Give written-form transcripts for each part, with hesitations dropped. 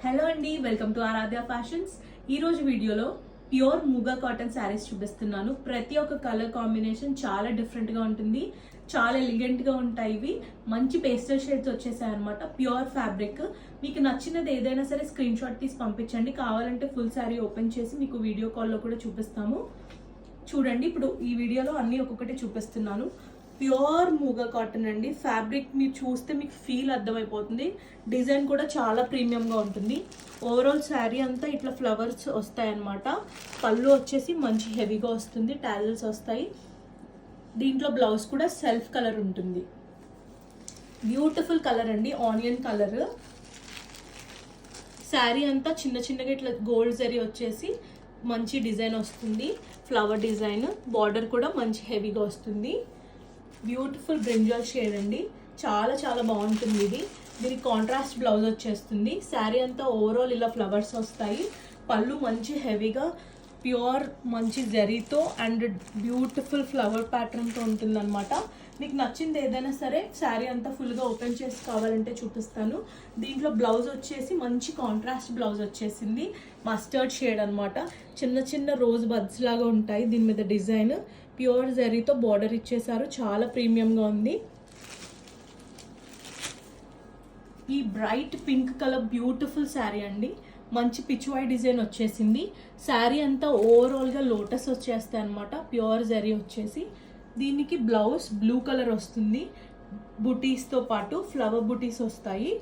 Hello అండి, welcome to Aaradhya fashions. ఈ రోజు వీడియోలో ప్యూర్ ముగా కాటన్ శారీస్ చూపిస్తున్నాను. ప్రతి ఒక్క కలర్ కాంబినేషన్ చాలా డిఫరెంట్ గా ఉంటుంది, చాలా ఎలిగెంట్ గా ఉంటాయి. ఇవి మంచి పేస్టల్ షేడ్స్ వచ్చేసాయి అనమాట. Pure fabric. మీకు నచ్చినది ఏదైనా సరే స్క్రీన్ షాట్ తీసి పంపించండి. కావాలంటే ఫుల్ శారీ ఓపెన్ చేసి మీకు వీడియో కాల్లో కూడా చూపిస్తాము. చూడండి, ఇప్పుడు ఈ వీడియోలో అన్ని ఒక్కొక్కటి చూపిస్తున్నాను. ప్యూర్ మూగా కాటన్ అండి. ఫ్యాబ్రిక్ మీరు చూస్తే మీకు ఫీల్ అర్థమైపోతుంది. డిజైన్ కూడా చాలా ప్రీమియంగా ఉంటుంది. ఓవరాల్ శారీ అంతా ఇట్లా ఫ్లవర్స్ వస్తాయన్నమాట. పళ్ళు వచ్చేసి మంచి హెవీగా వస్తుంది, టాజల్స్ వస్తాయి. దీంట్లో బ్లౌజ్ కూడా సెల్ఫ్ కలర్ ఉంటుంది. బ్యూటిఫుల్ కలర్ అండి, ఆనియన్ కలర్. శారీ అంతా చిన్న చిన్నగా ఇట్లా గోల్డ్ జరీ వచ్చేసి మంచి డిజైన్ వస్తుంది. ఫ్లవర్ డిజైన్, బార్డర్ కూడా మంచి హెవీగా వస్తుంది. బ్యూటిఫుల్ బ్రింజల్ షేడ్ అండి, చాలా చాలా బాగుంటుంది ఇది. దీనికి కాంట్రాస్ట్ బ్లౌజ్ వచ్చేస్తుంది. శారీ అంతా ఓవరాల్ ఇలా ఫ్లవర్స్ వస్తాయి. పళ్ళు మంచి హెవీగా ప్యూర్ మంచి జరీతో అండ్ బ్యూటిఫుల్ ఫ్లవర్ ప్యాటర్న్తో ఉంటుందన్నమాట. మీకు నచ్చింది ఏదైనా సరే శారీ అంతా ఫుల్గా ఓపెన్ చేసి కావాలంటే చూపిస్తాను. దీంట్లో బ్లౌజ్ వచ్చేసి మంచి కాంట్రాస్ట్ బ్లౌజ్ వచ్చేసింది. మస్టర్డ్ షేడ్ అనమాట. చిన్న చిన్న రోజ్ బడ్స్ లాగా ఉంటాయి. దీని మీద డిజైన్ ప్యూర్ జరీతో బార్డర్ ఇచ్చేసారు. చాలా ప్రీమియంగా ఉంది. ఈ bright pink colour beautiful sari అండి. మంచి పిచ్వాయ్ డిజైన్ వచ్చేసింది. శారీ అంతా ఓవరాల్గా లోటస్ వచ్చేస్తాయి అనమాట. ప్యూర్ జరీ వచ్చేసి దీనికి బ్లౌజ్ బ్లూ కలర్ వస్తుంది. బుటీస్తో పాటు ఫ్లవర్ బుటీస్ వస్తాయి.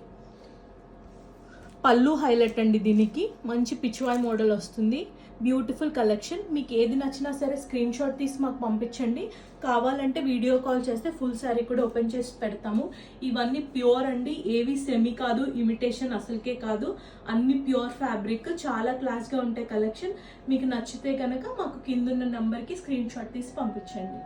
పళ్ళు హైలైట్ అండి. దీనికి మంచి పిచ్వాయ్ మోడల్ వస్తుంది. Beautiful collection. మీకు ఏది నచ్చినా సరే స్క్రీన్ షాట్ తీసి మాకు పంపించండి. కావాలంటే వీడియో కాల్ చేస్తే ఫుల్ శారీ కూడా ఓపెన్ చేసి పెడతాము. ఇవన్నీ ప్యూర్ అండి, ఏవి సెమీ కాదు, ఇమిటేషన్ అసలుకే కాదు. అన్ని ప్యూర్ ఫ్యాబ్రిక్. చాలా క్లాస్గా ఉంటాయి కలెక్షన్. మీకు నచ్చితే కనుక మాకు కిందున్న నెంబర్కి స్క్రీన్ షాట్ తీసి పంపించండి.